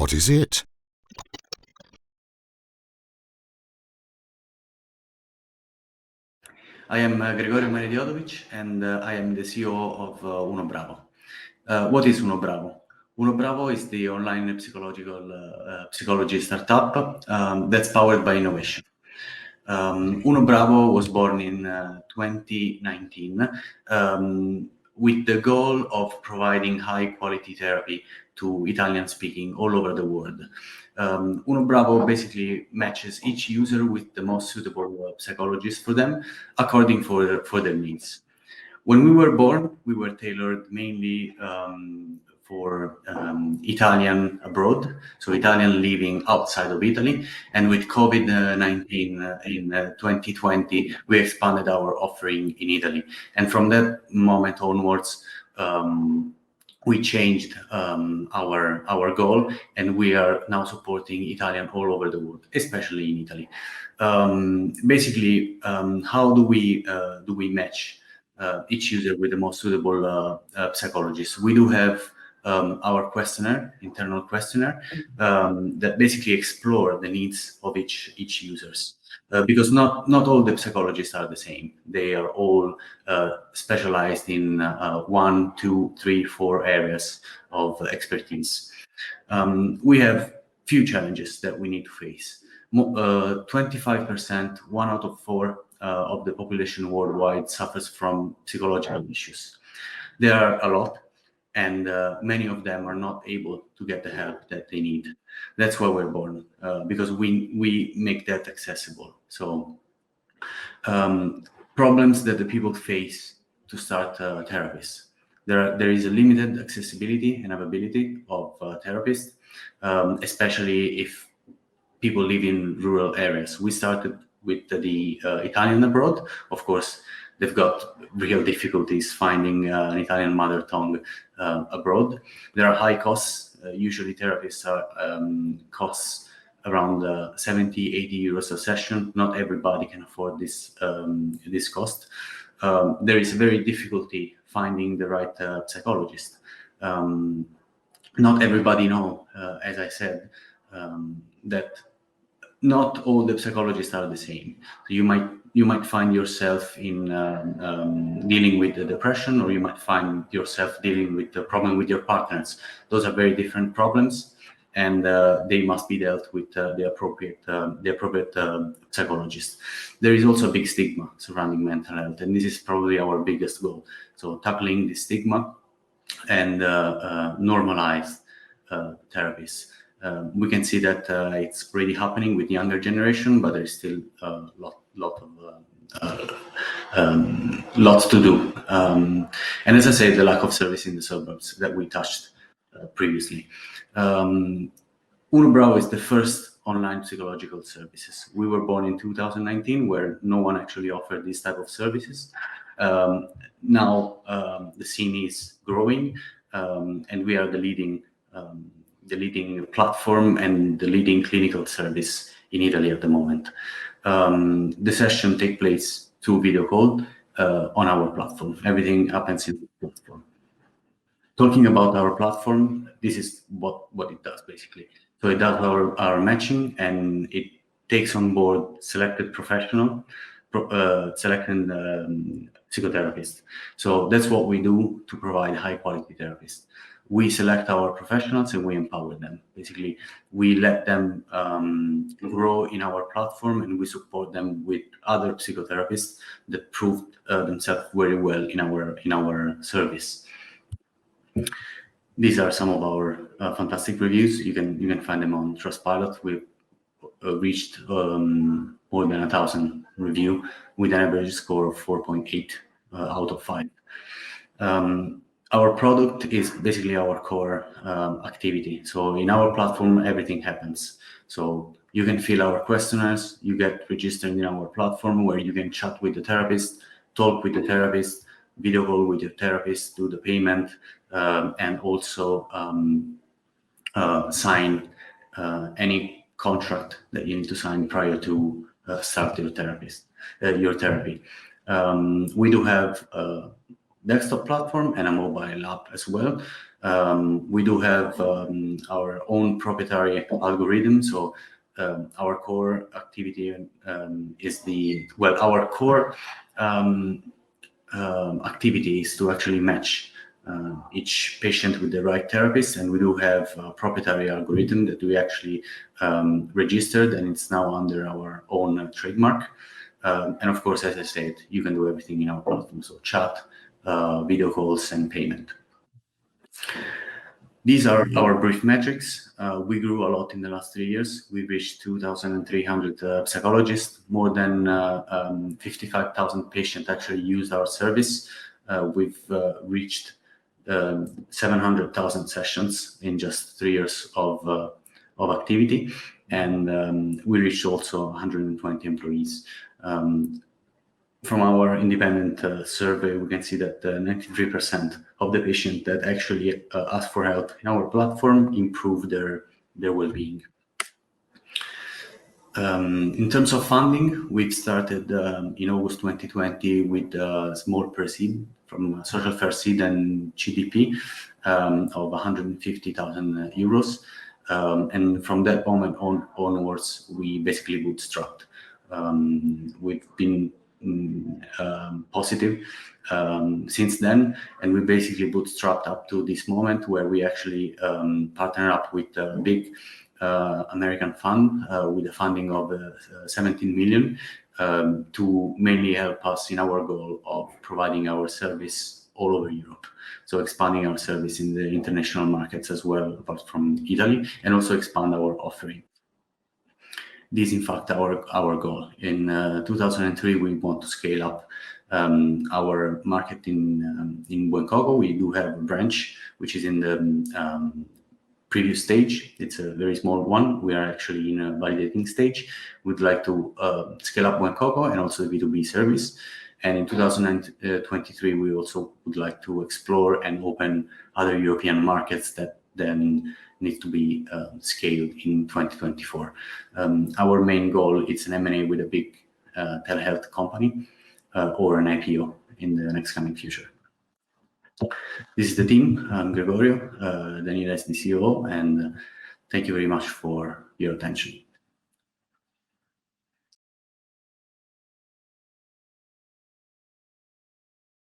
What is it? I am Gregorio Maridiotovic, and I am the CEO of Unobravo. What is Unobravo? Unobravo is the online psychology startup that's powered by innovation. Unobravo was born in 2019 with the goal of providing high-quality therapy to Italian-speaking all over the world. Unobravo basically matches each user with the most suitable psychologist for them, according for their needs. When we were born, we were tailored mainly for Italian abroad, so Italian living outside of Italy. And with COVID-19 in 2020, we expanded our offering in Italy. And from that moment onwards, we changed our goal, and we are now supporting Italian all over the world, especially in Italy. Basically, how do we match each user with the most suitable psychologist? We do have our internal questionnaire, that basically explore the needs of each users. Because not all the psychologists are the same. They are all specialized in 1, 2, 3, 4 areas of expertise. We have few challenges that we need to face. 25%, 1 out of 4 of the population worldwide suffers from psychological issues. There are a lot, and many of them are not able to get the help that they need. That's why we're born, because we make that accessible. So problems that the people face to start therapists. There is a limited accessibility and availability of therapists, especially if people live in rural areas. We started with the Italian abroad. Of course, they've got real difficulties finding an Italian mother tongue abroad. There are high costs. Usually therapists are costs around 70, 80 euros a session. Not everybody can afford this cost. There is very difficulty finding the right psychologist. Not everybody know, as I said, that not all the psychologists are the same. So you might find yourself in dealing with the depression, or you might find yourself dealing with the problem with your partners. Those are very different problems, and they must be dealt with the appropriate psychologist. There is also a big stigma surrounding mental health, and this is probably our biggest goal. So tackling the stigma and normalize therapies. We can see that it's really happening with younger generation, but there's still a lots to do. And as I said, the lack of service in the suburbs that we touched previously. Unobravo is the first online psychological services. We were born in 2019, where no one actually offered this type of services. Now the scene is growing, and we are the leading platform and the leading clinical service in Italy at the moment. The session takes place through video call on our platform. Everything happens in the platform. Talking about our platform, this is what it does basically. So it does our matching, and it takes on board selected psychotherapists. So that's what we do to provide high quality therapists. We select our professionals and we empower them. Basically, we let them grow in our platform, and we support them with other psychotherapists that proved themselves very well in our service. These are some of our fantastic reviews. You can find them on Trustpilot. We've reached more than 1,000 reviews with an average score of 4.8 out of 5. Our product is basically our core activity. So in our platform, everything happens. So you can fill our questionnaires, you get registered in our platform where you can chat with the therapist, talk with the therapist, video call with your therapist, do the payment, and also sign any contract that you need to sign prior to start your therapy. We do have desktop platform and a mobile app as well. We do have our own proprietary algorithm. So our core activity our core activity is to actually match each patient with the right therapist, and we do have a proprietary algorithm that we actually registered, and it's now under our own trademark. And of course, as I said, you can do everything in our platform, so chat, video calls, and payment. These are our brief metrics. We grew a lot in the last 3 years. We reached 2,300 psychologists. More than 55,000 patients actually used our service. We've reached 700,000 sessions in just 3 years of activity. And we reached also 120 employees. From our independent survey, we can see that 93% of the patients that actually ask for help in our platform improve their well-being. In terms of funding, we've started in August 2020 with a small pre-seed from Social Fair Seed and GDP of 150,000 euros. And from that moment onwards, we basically bootstrapped. We've been positive since then, and we basically bootstrapped up to this moment where we actually partner up with a big American fund with a funding of 17 million to mainly help us in our goal of providing our service all over Europe. So expanding our service in the international markets as well, apart from Italy, and also expand our offering. This is in fact our goal. In 2003, we want to scale up our market in Buencogo. We do have a branch which is in the previous stage. It's a very small one. We are actually in a validating stage. We'd like to scale up Buencogo and also the B2B service. And in 2023, we also would like to explore and open other European markets that then need to be scaled in 2024. Our main goal is an M&A with a big telehealth company or an IPO in the next coming future. This is the team. I'm Gregorio, Daniela is the CEO, and thank you very much for your attention.